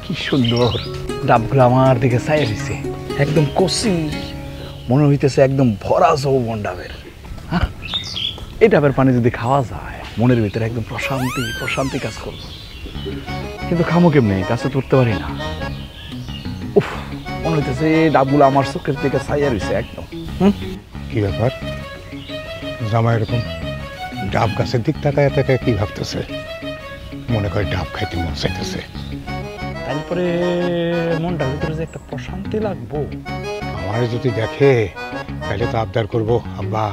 কি সুন্দর ডাবগুলো আমার দিকে চাই দিছে, একদম কচি, মনে হইতেছে একদম ভরা যৌবন ডাবের। হ্যাঁ, এই ডাবের পানি যদি খাওয়া যায় মনের ভিতরে একদম প্রশান্তি প্রশান্তি কাজ করবে। কিন্তু খামো কেমনি, কাছে তুলতে পারি না। উফ, মনে হইতেছে ডাবগুলো আমার চোখের দিকে চাইয়া রয়েছে একদম। কি ব্যাপার জামাই এরকম ডাব গাছের দিক তাকায় তাকায় কি ভাবতেছে? মনে করে ডাব খাইতে মন চাইতেছে। তারপরে মনটার ভিতরে যে একটা প্রশান্তি লাগবো। আমার যদি দেখে তাহলে তো আবদার করবো, আব্বা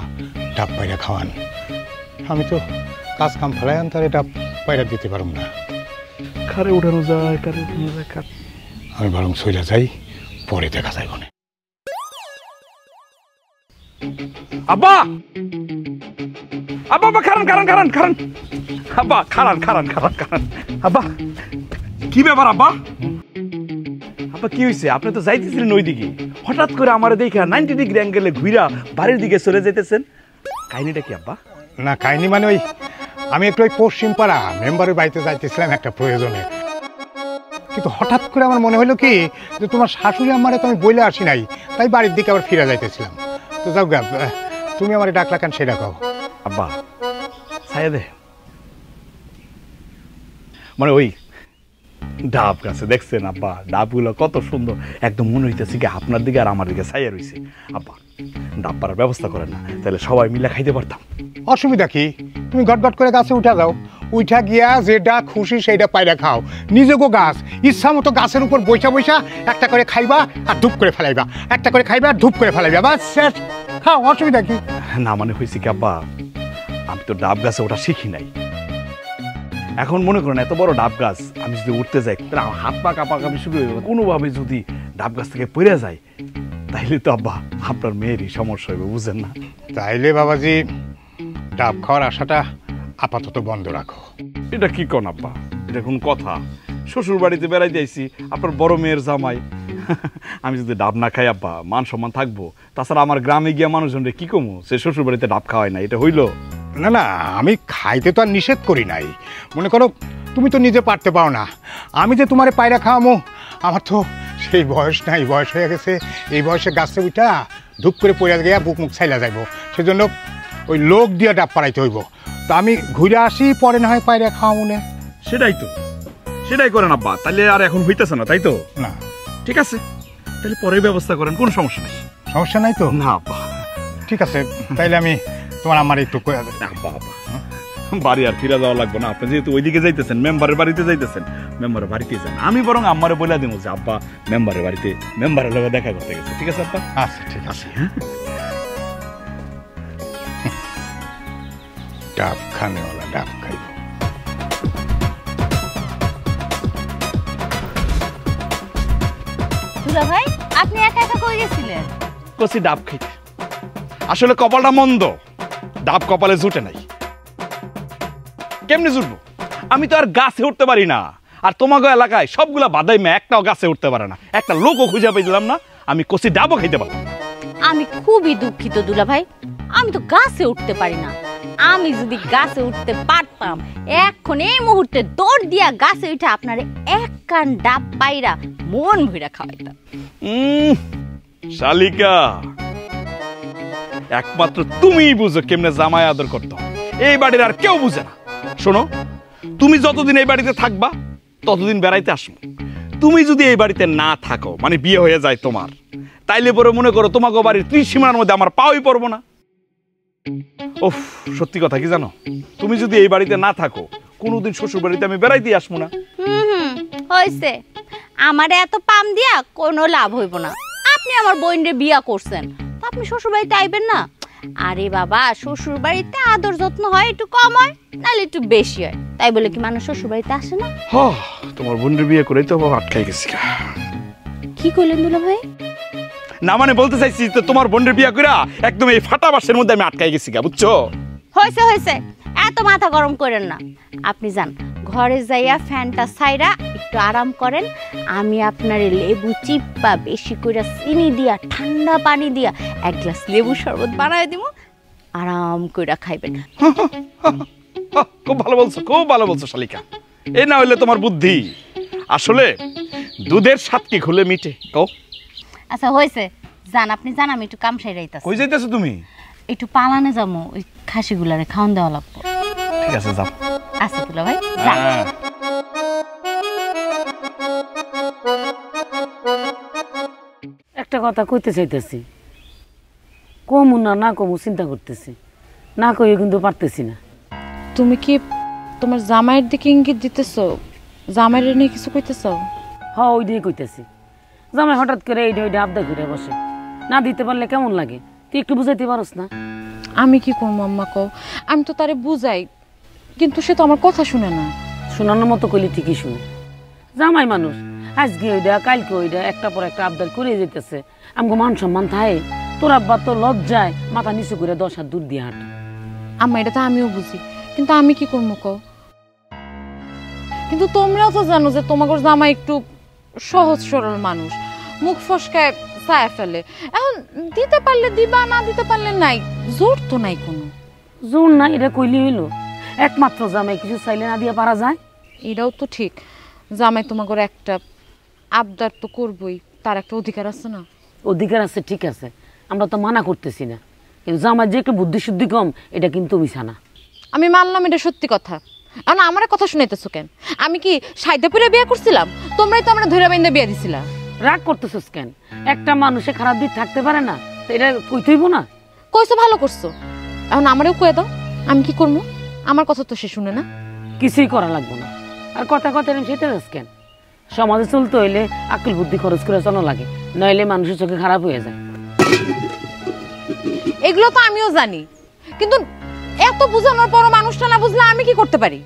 ডাব পায়রা খাওয়ান। আমি তো কাজ কাম ফেলাই তাহলে ডাব পায়রা দিতে পারব না। কারে উঠানো যায়, কারে উঠানো যায়, আমি বরং সইলা যাই, পরে দেখা যায় মনে। আব্বা আব্বা আব্বা খারান খারান খারান খারান আব্বা খারান খারান খারান খারান আব্বা কি ব্যাপার আব্বা? আব্বা কি হয়েছে? আপনি তো যাইতেছিলেন ওই দিকে, হঠাৎ করে আমার দেখে 90 ডিগ্রি অ্যাঙ্গেলে ঘুরা বাড়ির দিকে চলে যেতেছেন, কাহিনীটা কি আব্বা? না কাহিনী মানে ওই আমি একটু ওই পশ্চিম পাড়া মেম্বারের বাড়িতে যাইতেছিলাম একটা প্রয়োজনে, কিন্তু হঠাৎ করে আমার মনে হলো কি যে তোমার শাশুড়ি আমারে তো আমি বইলে আসি নাই, তাই বাড়ির দিকে আবার ফিরে যাইতেছিলাম। তো যাও গা, তুমি আমার ডাকলা কেন সেটা কও। আব্বা ছায়া দে, মানে ওই ডাব গাছে দেখছেন আব্বা, ডাবগুলো কত সুন্দর, একদম মনে হইতেছে কি আপনার দিকে আর আমার দিকে ছায়া রয়েছে। আব্বা ডাব পাড়ার ব্যবস্থা করেন না, তাহলে সবাই মিলে খাইতে পারতাম। অসুবিধা কি? তুমি গটগট করে গাছে উঠা যাও, উঠা গিয়া যেটা খুশি সেইটা পায়রা খাও। নিজেকে গাছ ইচ্ছা মতো গাছের উপর বৈশা বৈশা একটা করে খাইবা আর ধূপ করে ফেলাইবা, একটা করে খাইবা আর ধূপ করে ফেলাইবা, বাস শেষ, খাও, অসুবিধা কি? না মানে হয়েছে কি আব্বা, আমি তো ডাব গাছে ওটা শিখি নাই। এখন মনে করেন এত বড় ডাব গাছ আমি যদি উঠতে যাই তাহলে আমার হাত পা কাঁপাকাঁপি শুরু হয়ে গেল, কোনোভাবে যদি ডাব গাছ থেকে পড়ে যায় তাইলে তো আব্বা আপনার মেয়েরই সমস্যা হবে, বুঝেন না? তাইলে বাবাজি ডাব খাওয়ার আশাটা আপাতত বন্ধ রাখো। এটা কি কোন আব্বা? এটা কোন কথা? শ্বশুর বাড়িতে বেড়াইতে আইছি, আপনার বড় মেয়ের জামাই, আমি যদি ডাব না খাই আব্বা মান সম্মান থাকবো? তাছাড়া আমার গ্রামে গিয়া মানুষজনরে কি কমু সে শ্বশুর বাড়িতে ডাব খাওয়ায় না, এটা হইলো? না না, আমি খাইতে তো আর নিষেধ করি নাই। মনে করো তুমি তো নিজে পারতে পারো না, আমি যে তোমারে পায়রা খাওয়ামো, আমার তো সেই বয়স নাই, বয়স হয়ে গেছে। এই বয়সে গাছে উঠা ধূপ করে পড়ে গিয়া বুক মুখ ছাইলা যাইব, সেজন্য ওই লোক দিয়ে ডাব পাড়াইতে হইব। তো আমি ঘুরে আসি, পরে না হয় পায়রা খাওয়া মনে। সেটাই তো, সেটাই করেন আব্বা, তাহলে আর এখন হইতেছে না, তাই তো? না ঠিক আছে, তাহলে পরে ব্যবস্থা করেন, কোনো সমস্যা নেই। সমস্যা নাই তো? না আব্বা ঠিক আছে, তাইলে আমি তোমার আমার একটু আব্বা আব্বা বাড়ি আর ফিরে যাওয়া লাগবে না, আপনি যেহেতু ওইদিকে যাইতেছেন, মেম্বারের বাড়িতে যাইতেছেন, মেম্বারের বাড়িতে যান। আমি বরং আম্মারে বলে দিব যে আব্বা মেম্বারের বাড়িতে মেম্বারের লগে দেখা করতে গেছে। ঠিক আছে আব্বা? আচ্ছা ঠিক আছে। ডাব খানেওয়ালা ডাব খাইব। দুলা ভাই আপনি একা একা কই গেছিলেন? কচি ডাব খাইতে। আসলে কপালটা মন্দ, ডাব কপালে জুটে নাই। কেমনে জুটবো? আমি তো আর গাছে উঠতে পারি না, আর তোমাকে এলাকায় সবগুলা বাদাই মেয়ে একটাও গাছে উঠতে পারে না, একটা লোকও খুঁজে পেয়েছিলাম না, আমি কচি ডাবও খাইতে পারলাম না। আমি খুবই দুঃখিত দুলা ভাই, আমি তো গাছে উঠতে পারি না। আমি যদি গাছে উঠতে পারতাম এখন এই মুহূর্তে দৌড় দিয়া গাছে উঠে আপনার এক কান ডাব পাইরা মন ভইরা খাওয়াইতাম। শালিকা, একমাত্র তুমিই বুঝো কেমনে জামাই আদর করতে হয়, এই বাড়ির আর কেউ বুঝে না। শোনো, তুমি যতদিন এই বাড়িতে থাকবা ততদিন বেড়াইতে আসবো। তুমি যদি এই বাড়িতে না থাকো, মানে বিয়ে হয়ে যায় তোমার, তাইলে পরে মনে করো তোমাকে বাড়ির 30 সীমানার মধ্যে আমার পাওয়াই পড়বো না। ওফ, সত্যি কথা কি জানো, তুমি যদি এই বাড়িতে না থাকো কোনোদিন শ্বশুর বাড়িতে আমি বেড়াইতে আসবো না। হয়েছে, আমার এত পাম দিয়া কোনো লাভ হইব না। আপনি আমার বোনরে বিয়া করছেন, আপনি শ্বশুর বাড়িতে আইবেন না? আরে বাবা, শ্বশুর বাড়িতে আদর যত্ন হয় একটু কম হয়, নাহলে একটু বেশি হয়, তাই বলে কি মানুষ শ্বশুর বাড়িতে আসে না? তোমার বোনের বিয়ে করেই তো আটকাই গেছি। কি কইলেন দুলা ভাই? না মানে বলতে চাইছি তো তোমার বোনের বিয়ে কইরা একদম এই ফাটা বাসের মধ্যে আমি আটকাই গেছি, বুঝছো? হয়েছে হয়েছে, এত মাথা গরম করেন না। আপনি যান ঘরে যাইয়া ফ্যানটা ছাইরা একটু আরাম করেন, আমি আপনার লেবু চিপ্পা বেশি করে চিনি দিয়া ঠান্ডা পানি দিয়া এক গ্লাস লেবু শরবত বানায় দিব, আরাম করে খাইবেন। খুব ভালো বলছো, খুব ভালো বলছো শালিকা, এই না হইলে তোমার বুদ্ধি। আসলে দুধের স্বাদ কি খুলে মিটে কও? আচ্ছা হয়েছে, যান আপনি যান, আমি একটু কাম সাইরাইতাছি। কই যাইতেছো তুমি? একটু পালানে যাবো, ওই খাসিগুলারে খাওয়ান দেওয়া লাগবো। ঠিক আছে যাও। আচ্ছা দুলা ভাই যান। একটা কথা কইতে চাইতেছি, কমু না না কমু চিন্তা করতেছি, না কইও কিন্তু পারতেছি না। তুমি কি তোমার জামাইয়ের দিকে ইঙ্গিত দিতেছো? জামাইয়ের নিয়ে কিছু কইতেছো? হ ওই দিয়ে কইতেছি, জামাই হঠাৎ করে এইটা ওইটা আবদা ঘুরে বসে, না দিতে পারলে কেমন লাগে? তুই একটু বুঝাইতে পারস না? আমি কি করবো আম্মা কও? আমি তো তারে বুঝাই, কিন্তু সে তো আমার কথা শুনে না। শোনানোর মতো কইলে ঠিকই শুনে, জামাই মানুষ, আজকে ওইটা কালকে ওইটা একটা পর একটা আবদার করে যেতেছে, আমাকে মান সম্মান থাকে। তোর আব্বা তো লজ্জায় মাথা নিচু করে 10 হাত দূর দিয়ে হাঁটে। আম্মা এটা তো আমিও বুঝি, কিন্তু আমি কি করবো কও? কিন্তু তোমরাও তো জানো যে তোমাদের জামাই একটু সহজ সরল মানুষ, মুখ ফসকায় চায় ফেলে। এখন দিতে পারলে দিবা, না দিতে পারলে নাই, জোর তো নাই কোনো। জোর না, এটা কইলি হইলো? একমাত্র জামাই কিছু চাইলে না দিয়ে পারা যায়? এটাও তো ঠিক, জামাই তোমাদের একটা আবদার তো করবই, তার একটা অধিকার আছে না? অধিকার আছে, ঠিক আছে, আমরা তো মানা করতেছি না, কিন্তু জামাই যে একটু বুদ্ধি শুদ্ধি কম, এটা কিন্তু মিছা না। আমি মানলাম এটা সত্যি কথা, এখন আমার কথা শুনাইতেছো কেন? আমি কি সাইদাপুরে বিয়ে করছিলাম? তোমরাই তো আমরা ধৈর্য বাইন্দা বিয়ে দিছিলা। রাগ করতেছিস কেন? একটা মানুষে খারাপ দিক থাকতে পারে না, তো এটা কইতেইব না? কইছো ভালো করছো, এখন আমারও কয়ে দাও, আমি কি করবো? আমার কথা তো সে শুনে না। কিছুই করা লাগবে না, আর কথা কথা এরকম সেটা কেন? সমাজে চলতে হইলে আক্কেল বুদ্ধি খরচ করে চলা লাগে, নইলে মানুষের চোখে খারাপ হয়ে যায়। এগুলো তো আমিও জানি, কিন্তু এত বোঝানোর পরও মানুষটা না বুঝলে আমি কি করতে পারি?